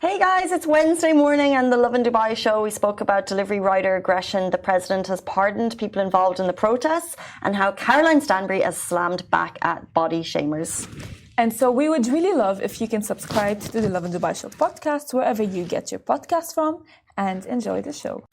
Hey guys, it's Wednesday morning and the Lovin Dubai show. We spoke about delivery rider aggression. The president has pardoned people involved in the protests and how Caroline Stanbury has slammed back at body shamers. And so we would really love if you can subscribe to the Lovin Dubai show podcast wherever you get your podcast from and enjoy the show.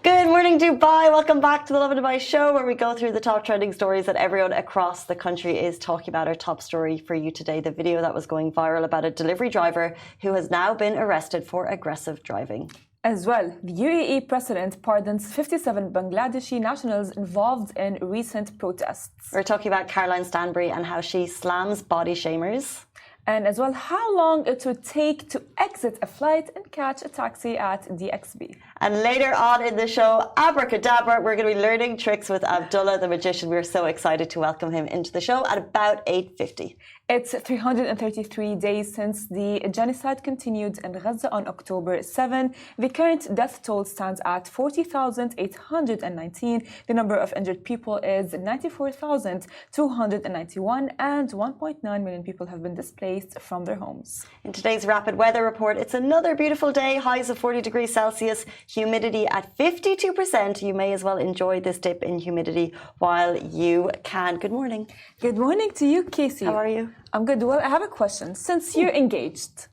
Good morning, Dubai. Welcome back to the Lovin Dubai show, where we go through the top trending stories that everyone across the country is talking about. Our top story for you today, the video that was going viral about a delivery driver who has now been arrested for aggressive driving. As well, the UAE president pardons 57 Bangladeshi nationals involved in recent protests. We're talking about Caroline Stanbury and how she slams body shamers. And as well, how long it would take to exit a flight and catch a taxi at DXB. And later on in the show, Abracadabra, we're going to be learning tricks with Abdulla, the magician. We're so excited to welcome him into the show at about 8:50. It's 333 days since the genocide continued in Gaza on October 7. The current death toll stands at 40,819. The number of injured people is 94,291, and 1.9 million people have been displaced from their homes. In today's rapid weather report, it's another beautiful day, highs of 40 degrees Celsius, humidity at 52%. You may as well enjoy this dip in humidity while you can. Good morning. Good morning to you, Casey. How are you? I'm good. Well, I have a question. Since you're engaged,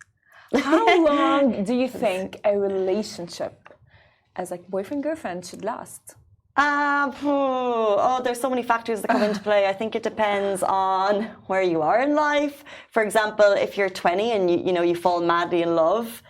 how long do you think a relationship as like boyfriend-girlfriend should last? There's so many factors that come into play. I think it depends on where you are in life. For example, if you're 20 and you fall madly in love,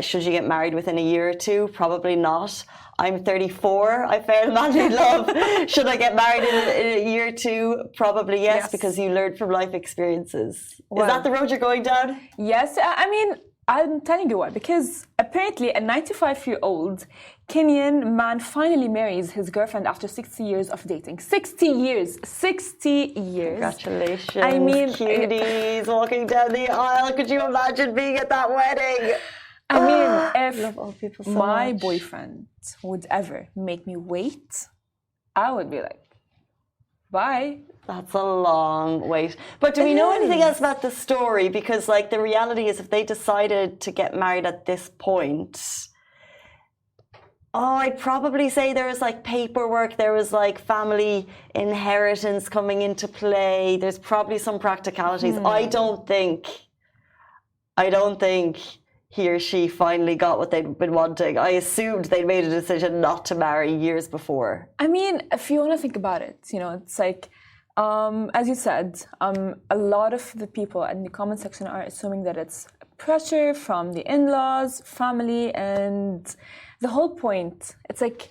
should you get married within a year or two? Probably not. I'm 34. I fell madly in love. Should I get married in a year or two? Probably yes, because you learn from life experiences. Well, is that the road you're going down? Yes. I mean, I'm telling you why. Because apparently a 95-year-old Kenyan man finally marries his girlfriend after 60 years of dating. 60 years. 60 years. Congratulations. I mean, cuties walking down the aisle. Could you imagine being at that wedding? I mean, if love old people so my much. boyfriend would ever make me wait, I would be like, bye. That's a long wait. But do we know anything else about the story? Because like the reality is if they decided to get married at this point, I'd probably say there was like paperwork, there was like family inheritance coming into play. There's probably some practicalities. I don't think he or she finally got what they'd been wanting. I assumed they'd made a decision not to marry years before. I mean, if you want to think about it, it's like, as you said, a lot of the people in the comment section are assuming that it's pressure from the in-laws, family, and the whole point. It's like,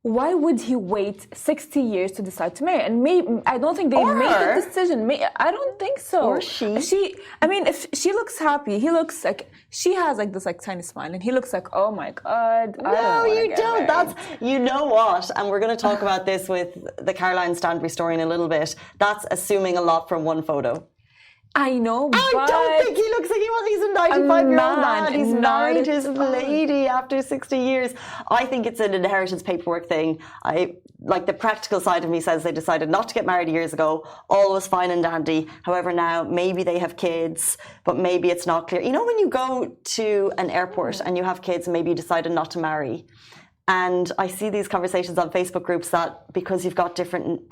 why would he wait 60 years to decide to marry? And maybe I don't think they made the decision. I don't think so. Or she. I mean, if she looks happy, he looks like she has like this like tiny smile, and he looks like, oh my god. No, you don't. That's what. And we're going to talk about this with the Caroline Stanbury story in a little bit. That's assuming a lot from one photo. I know, I don't think he looks like he's a 95-year-old man. He's married his lady after 60 years. I think it's an inheritance paperwork thing. Like the practical side of me says they decided not to get married years ago. All was fine and dandy. However, now maybe they have kids, but maybe it's not clear. You know when you go to an airport and you have kids and maybe you decided not to marry? And I see these conversations on Facebook groups that because you've got different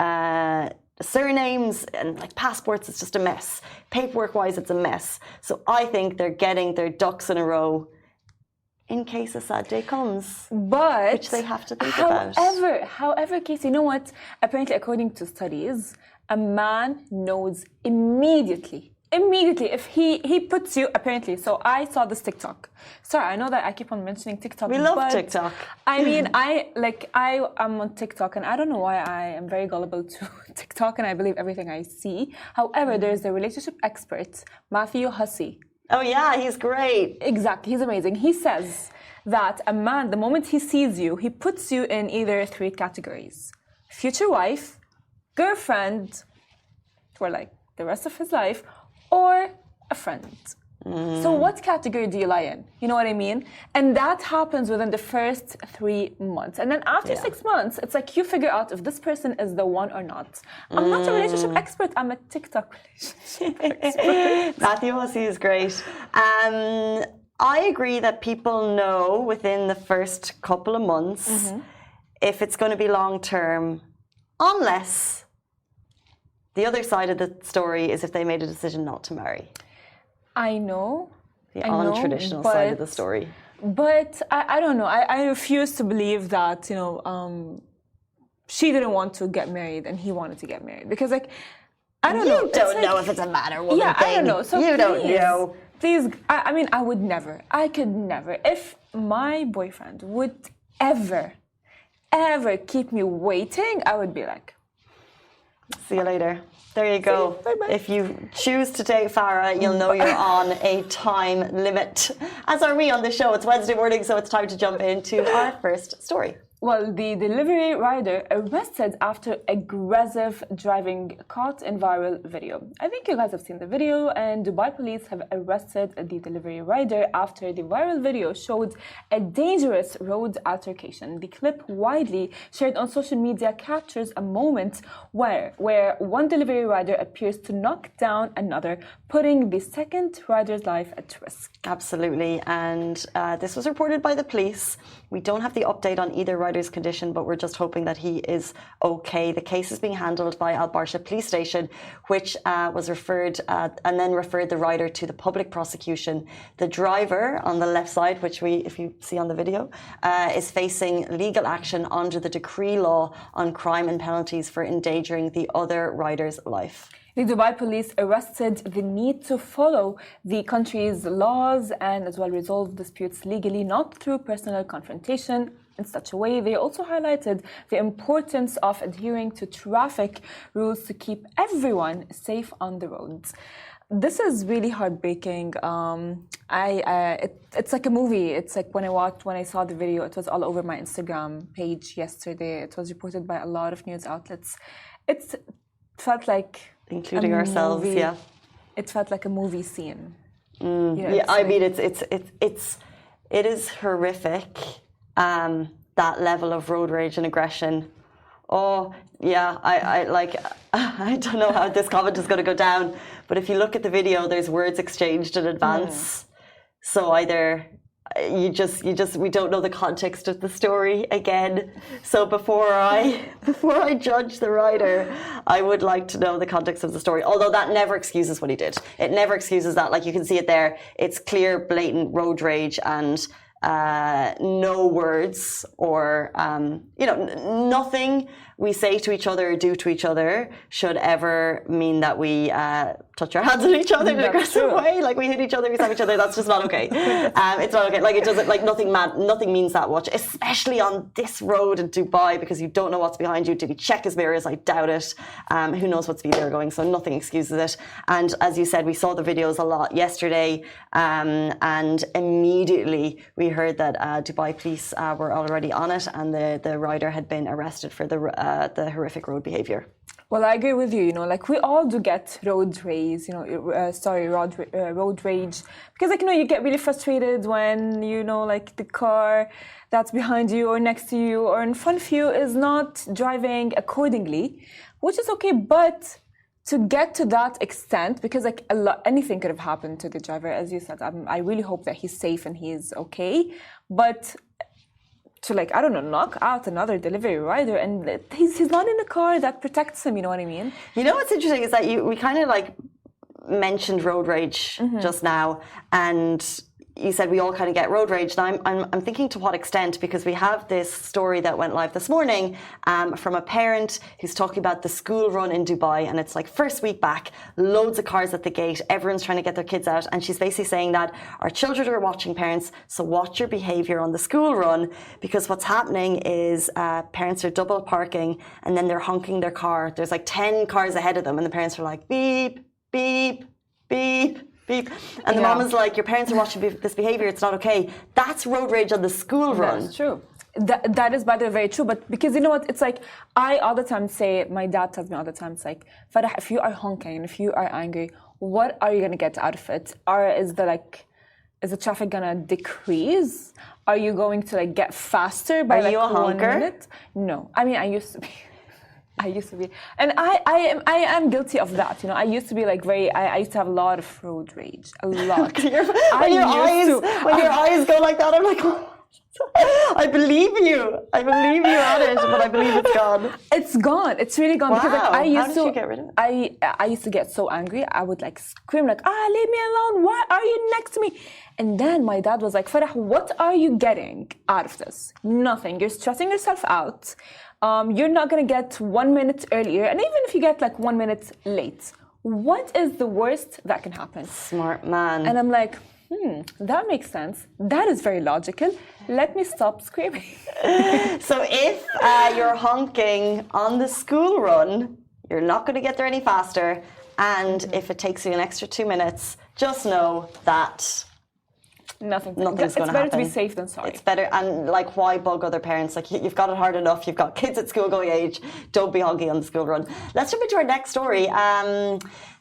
surnames and like passports, it's just a mess. Paperwork wise, it's a mess. So I think they're getting their ducks in a row in case a sad day comes, which they have to think about. However, Casey, you know what? Apparently, according to studies, a man knows immediately if he puts you, apparently. So I saw this TikTok. Sorry, I know that I keep on mentioning TikTok. We love TikTok. I mean, I am on TikTok, and I don't know why I am very gullible to TikTok, and I believe everything I see. However, there's a relationship expert, Matthew Hussey. Oh yeah, he's great. Exactly, he's amazing. He says that a man, the moment he sees you, he puts you in either 3 categories: future wife, girlfriend, for like the rest of his life, or a friend. So what category do you lie in? You know what I mean? And that happens within the first 3 months. And then after 6 months, it's like you figure out if this person is the one or not. I'm not a relationship expert. I'm a TikTok relationship expert. Matthew Hussey is great. I agree that people know within the first couple of months if it's going to be long term, unless the other side of the story is if they made a decision not to marry. I know. The untraditional side of the story. But I don't know. I refuse to believe that, she didn't want to get married and he wanted to get married. Because, like, I don't know. You don't know if it's a man or woman thing. I don't know. So you don't know. Please, I mean, I would never. I could never. If my boyfriend would ever keep me waiting, I would be like, see you later. There you go. Bye-bye. If you choose to date Farah, you'll know you're on a time limit. As are we on the show. It's Wednesday morning, so it's time to jump into our first story. Well, the delivery rider arrested after aggressive driving caught in viral video. I think you guys have seen the video, and Dubai police have arrested the delivery rider after the viral video showed a dangerous road altercation. The clip, widely shared on social media, captures a moment where one delivery rider appears to knock down another, putting the second rider's life at risk. Absolutely, and this was reported by the police. We don't have the update on either rider's condition, but we're just hoping that he is okay. The case is being handled by Al Barsha Police Station, which was referred and then referred the rider to the public prosecution. The driver on the left side, which if you see on the video, is facing legal action under the decree law on crime and penalties for endangering the other rider's life. The Dubai police arrested the need to follow the country's laws and as well resolve disputes legally, not through personal confrontation. In such a way, they also highlighted the importance of adhering to traffic rules to keep everyone safe on the roads. This is really heartbreaking. It's like a movie. It's like when I saw the video, it was all over my Instagram page yesterday. It was reported by a lot of news outlets. It felt like including ourselves, it felt like a movie scene. I mean, it is horrific. That level of road rage and aggression. Oh, yeah, I don't know how this comment is going to go down, but if you look at the video, there's words exchanged in advance. So either we don't know the context of the story again. So before I judge the writer, I would like to know the context of the story. Although that never excuses what he did. It never excuses that. Like, you can see it there. It's clear, blatant road rage and no words or nothing we say to each other or do to each other should ever mean that we touch our hands on each other in an aggressive way. Like, we hit each other, we stab each other. That's just not okay. It's not okay. Like, it doesn't, like, nothing means that much, especially on this road in Dubai, because you don't know what's behind you. Did he check his mirrors? I doubt it. Who knows what speed they're going? So nothing excuses it. And as you said, we saw the videos a lot yesterday, and immediately we heard that Dubai police were already on it, and the rider had been arrested for the horrific road behaviour. Well, I agree with you. Like, we all do get road rage. Road rage, because you get really frustrated when like the car that's behind you or next to you or in front of you is not driving accordingly, which is okay, but to get to that extent, because anything could have happened to the driver, as you said. I really hope that he's safe and he's okay, but to knock out another delivery rider, and he's not in a car that protects him. You know what I mean? What's interesting is that we kind of mentioned road rage just now, and you said we all kind of get road rage. Now I'm thinking to what extent, because we have this story that went live this morning from a parent who's talking about the school run in Dubai, and it's like first week back, loads of cars at the gate, everyone's trying to get their kids out, and she's basically saying that our children are watching parents, so watch your behaviour on the school run, because what's happening is parents are double parking and then they're honking their car. There's like 10 cars ahead of them, and the parents are like beep, beep, beep, beep. And the mom is like, your parents are watching this behaviour, it's not okay. That's road rage on the school run. That's true. That is, by the way, very true. But because you know what, it's like, I all the time say, my dad tells me all the time, it's like, Farah, if you are honking and if you are angry, what are you going to get out of it? Is the traffic going to decrease? Are you going to like get faster by Are you a 1 honker? minute? No. I mean, I used to be. And I am guilty of that. You know, I used to be like I used to have a lot of road rage. A lot. when your eyes go like that, I'm like, oh. I believe you. I believe you had it, but I believe it's gone. It's gone. It's really gone. Wow. Because like, How did you get rid of it? I used to get so angry. I would like scream like, leave me alone. Why are you next to me? And then my dad was like, Farah, what are you getting out of this? Nothing. You're stressing yourself out. You're not going to get 1 minute earlier. And even if you get like 1 minute late, what is the worst that can happen? Smart man. And I'm like, that makes sense. That is very logical. Let me stop screaming. So if you're honking on the school run, you're not going to get there any faster. And if it takes you an extra 2 minutes, just know that nothing's going to happen. It's better to be safe than sorry. It's better. And like, why bug other parents? Like, you've got it hard enough. You've got kids at school going age. Don't be honking on the school run. Let's jump into our next story.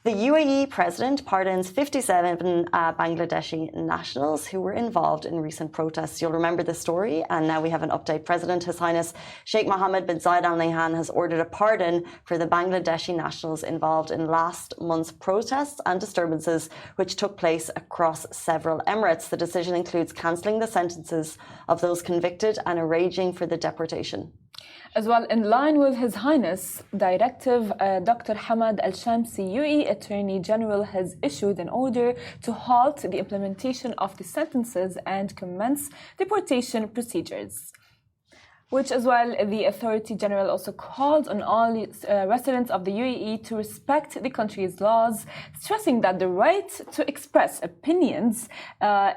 The UAE president pardons 57 Bangladeshi nationals who were involved in recent protests. You'll remember the story, and now we have an update. President His Highness Sheikh Mohammed bin Zayed Al Nahyan has ordered a pardon for the Bangladeshi nationals involved in last month's protests and disturbances which took place across several emirates. The decision includes cancelling the sentences of those convicted and arranging for the deportation. As well, in line with His Highness Directive, Dr. Hamad Al-Shamsi, UAE Attorney General, has issued an order to halt the implementation of the sentences and commence deportation procedures. Which as well, the Authority General also called on all residents of the UAE to respect the country's laws, stressing that the right to express opinions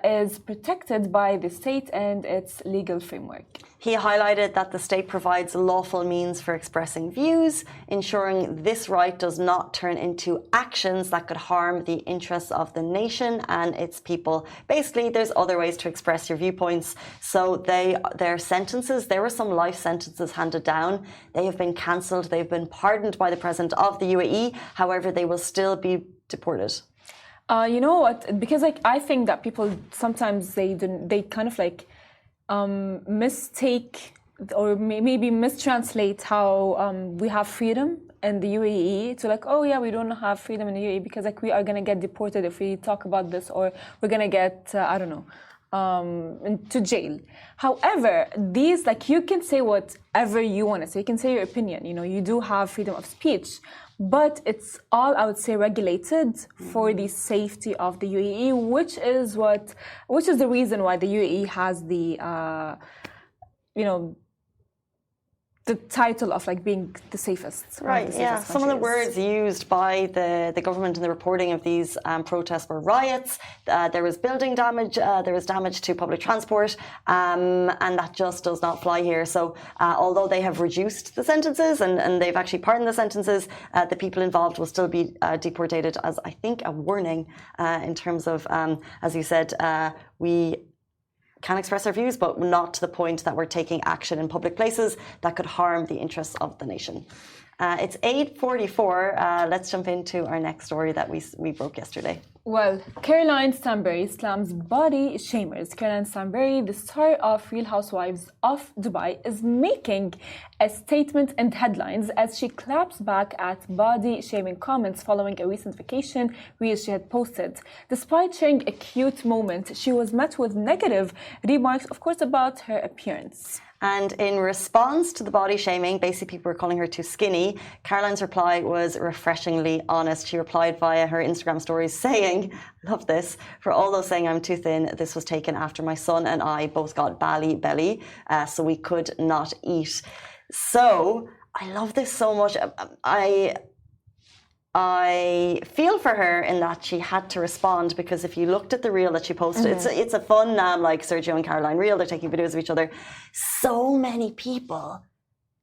is protected by the state and its legal framework. He highlighted that the state provides lawful means for expressing views, ensuring this right does not turn into actions that could harm the interests of the nation and its people. Basically, there's other ways to express your viewpoints. So their sentences, there were some life sentences handed down. They have been cancelled. They've been pardoned by the president of the UAE. However, they will still be deported. You know what? Because like I think that people sometimes they kind of like mistake or maybe mistranslate how we have freedom in the UAE to like, oh yeah, we don't have freedom in the UAE because like we are gonna get deported if we talk about this, or we're gonna get I don't know, into jail. However, these, like, you can say whatever you want to say. You can say your opinion. You know, you do have freedom of speech, but it's all, I would say, regulated for the safety of the UAE, which is the reason why the UAE has the, the title of like being the safest. Right, yeah. Some of the words used by the government in the reporting of these protests were riots, there was building damage, there was damage to public transport, and that just does not fly here. So although they have reduced the sentences and they've actually pardoned the sentences, the people involved will still be deported as, I think, a warning in terms of, as you said, we can express our views, but not to the point that we're taking action in public places that could harm the interests of the nation. It's 8:44. Let's jump into our next story that we broke yesterday. Well, Caroline Stanbury slams body shamers. Caroline Stanbury, the star of Real Housewives of Dubai, is making a statement in headlines as she claps back at body shaming comments following a recent vacation reel she had posted. Despite sharing a cute moment, she was met with negative remarks, of course, about her appearance. And in response to the body shaming, basically people were calling her too skinny, Caroline's reply was refreshingly honest. She replied via her Instagram stories saying, love this, for all those saying I'm too thin, this was taken after my son and I both got belly, so we could not eat. So I love this so much. I feel for her in that she had to respond, because if you looked at the reel that she posted, it's a fun like Sergio and Caroline reel. They're taking videos of each other. So many people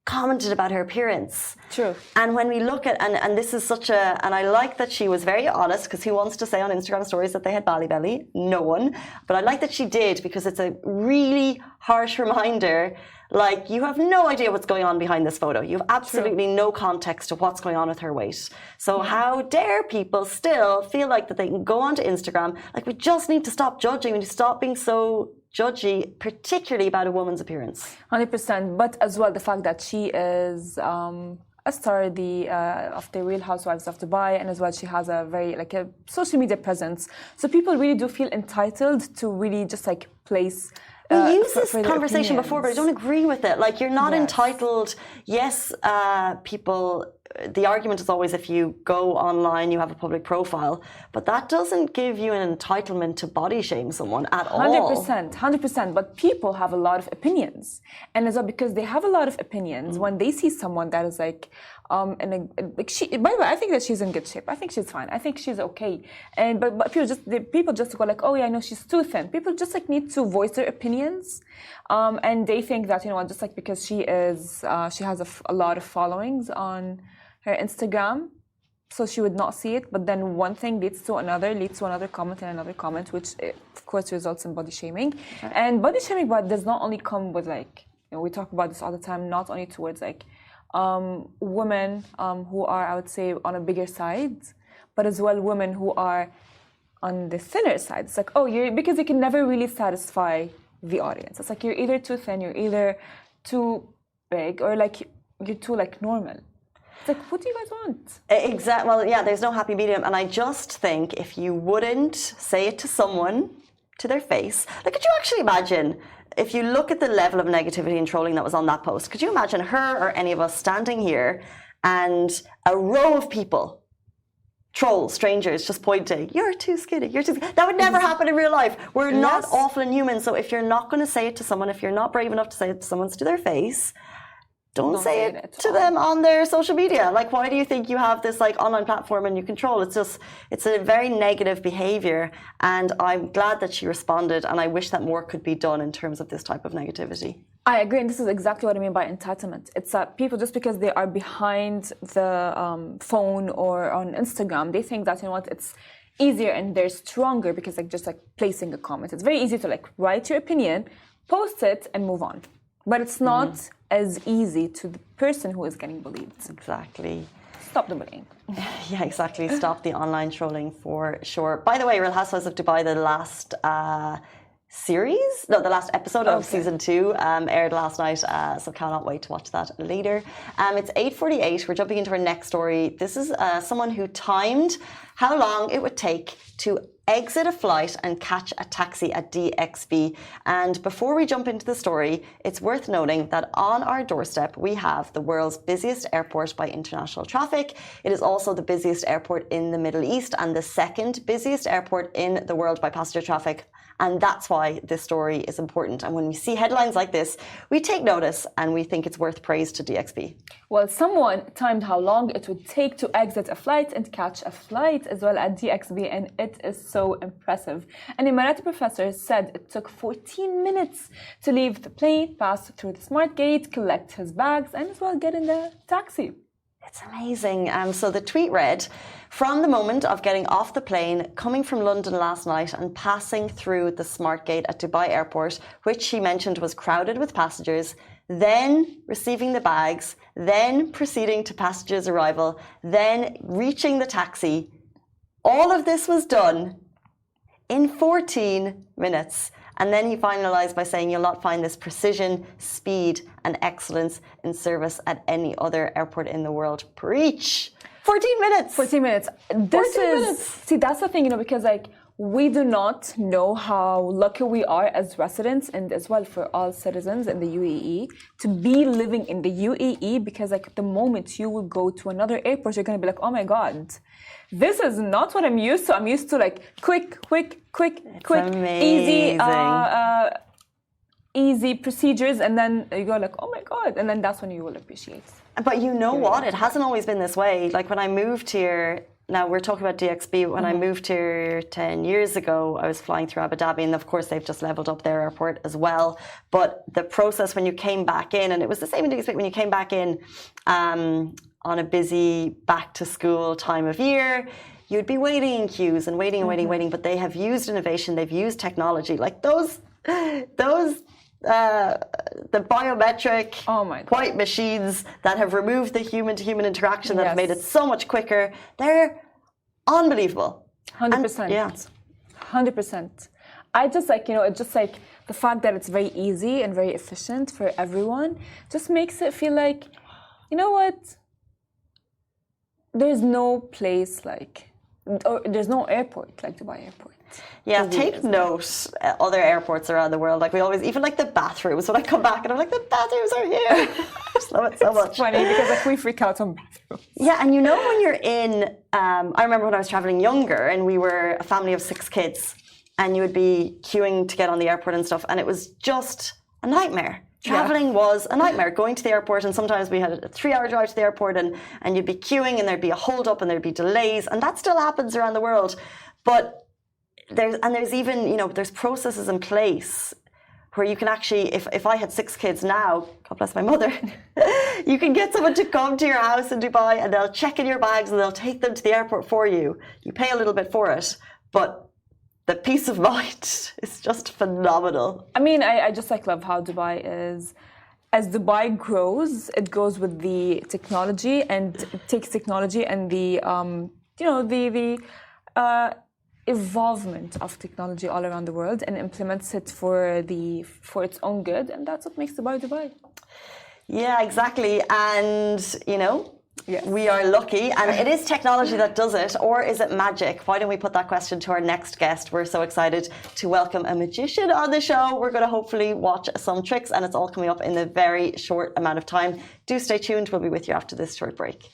commented about her appearance. True. And when we look at, and this is such a, and I like that she was very honest, because who wants to say on Instagram stories that they had belly belly? No one. But I like that she did, because it's a really harsh reminder. Like, you have no idea what's going on behind this photo. You have absolutely no context to what's going on with her weight. So how dare people still feel like that they can go onto Instagram? Like, we just need to stop judging. We need to stop being so judgy, particularly about a woman's appearance. 100%. But as well, the fact that she is a star of the Real Housewives of Dubai, and as well she has a very like a social media presence. So people really do feel entitled to really just like place. We used this conversation before, but I don't agree with it. Like, you're not entitled. Yes, people. The argument is always if you go online, you have a public profile, but that doesn't give you an entitlement to body shame someone at all. 100%. But people have a lot of opinions, and as well because they have a lot of opinions, when they see someone that is like, by the way, I think that she's in good shape. I think she's fine. I think she's okay. And but people just go like, oh yeah, I know she's too thin. People just like need to voice their opinions, and they think that, you know, just like because she has a lot of followings on her Instagram, so she would not see it. But then one thing leads to another comment and another comment, which of course results in body shaming. Right. And body shaming, but does not only come with like, you know, we talk about this all the time, not only towards like women who are, I would say, on a bigger side, but as well women who are on the thinner side. It's like, oh, because you can never really satisfy the audience. It's like you're either too thin, you're either too big, or like you're too like normal. It's like, what do you guys want? Exactly. Well, yeah, there's no happy medium. And I just think if you wouldn't say it to someone, to their face, like, could you actually imagine, if you look at the level of negativity and trolling that was on that post, could you imagine her or any of us standing here and a row of people, trolls, strangers, just pointing, you're too skinny, you're too skinny. That would never happen in real life. We're not awful and human. So if you're not going to say it to someone, if you're not brave enough to say it to someone to their face, don't say it to them on their social media. Like, why do you think you have this like online platform and you control? It's a very negative behavior, and I'm glad that she responded, and I wish that more could be done in terms of this type of negativity. I agree, and this is exactly what I mean by entitlement. It's that people, just because they are behind the phone or on Instagram, they think that, you know what, it's easier and they're stronger because like just like placing a comment. It's very easy to like write your opinion, post it, and move on. But it's not as easy to the person who is getting bullied. Exactly. Stop the bullying. Yeah, exactly. Stop the online trolling for sure. By the way, Real Housewives of Dubai, the last the last episode of season 2 aired last night, so cannot wait to watch that later. It's 8:48. We're jumping into our next story. This is someone who timed how long it would take to exit a flight and catch a taxi at DXB. And before we jump into the story, it's worth noting that on our doorstep we have the world's busiest airport by international traffic. It is also the busiest airport in the Middle East and the second busiest airport in the world by passenger traffic. And that's why this story is important. And when we see headlines like this, we take notice and we think it's worth praise to DXB. Well, someone timed how long it would take to exit a flight and catch a flight as well at DXB, and it is so impressive. An Emirati professor said it took 14 minutes to leave the plane, pass through the smart gate, collect his bags, and as well get in the taxi. It's amazing. So the tweet read, from the moment of getting off the plane, coming from London last night and passing through the smart gate at Dubai Airport, which he mentioned was crowded with passengers, then receiving the bags, then proceeding to passengers' arrival, then reaching the taxi. All of this was done in 14 minutes. And then he finalised by saying, you'll not find this precision, speed and excellence in service at any other airport in the world. Preach! 14 minutes! 14 minutes. See, that's the thing, you know, because like we do not know how lucky we are as residents, and as well for all citizens in the UAE, to be living in the UAE, because like the moment you will go to another airport, you're going to be like, oh my God, this is not what I'm used to. I'm used to like quick, easy procedures, and then you go like, oh my God, and then that's when you will appreciate. But you know what? It hasn't always been this way. Like when I moved here, now we're talking about DXB. When I moved here 10 years ago, I was flying through Abu Dhabi, and of course they've just leveled up their airport as well. But the process when you came back in, and it was the same in DXB, when you came back in on a busy back to school time of year, you'd be waiting in queues and waiting and waiting and waiting. But they have used innovation, they've used technology, like the biometric white machines that have removed the human-to-human interaction that have made it so much quicker. They're unbelievable. 100%. Yeah. 100%. I just like, it's just like the fact that it's very easy and very efficient for everyone just makes it feel like, you know what? There's no place like, or there's no airport like Dubai Airport. Yeah, take note, other airports around the world, like we always, even like the bathrooms, when I come back and I'm like, the bathrooms are here. I just love it so much. It's funny because like we freak out on bathrooms. Yeah, and when you're in, I remember when I was traveling younger and we were a family of 6 kids and you would be queuing to get on the airport and stuff, and it was just a nightmare. Traveling was a nightmare, going to the airport, and sometimes we had a 3-hour drive to the airport and you'd be queuing and there'd be a hold up and there'd be delays, and that still happens around the world. But there's even, there's processes in place where you can actually, if I had 6 kids now, God bless my mother, you can get someone to come to your house in Dubai and they'll check in your bags and they'll take them to the airport for you. You pay a little bit for it, but the peace of mind is just phenomenal. I mean, I just like love how Dubai is. As Dubai grows, it goes with the technology, and it takes technology and the evolvement of technology all around the world and implements it for its own good, and that's what makes Dubai Dubai. Yeah, exactly. And we are lucky, and it is technology that does it, or is it magic? Why don't we put that question to our next guest? We're so excited to welcome a magician on the show. We're going to hopefully watch some tricks, and it's all coming up in a very short amount of time. Do stay tuned. We'll be with you after this short break.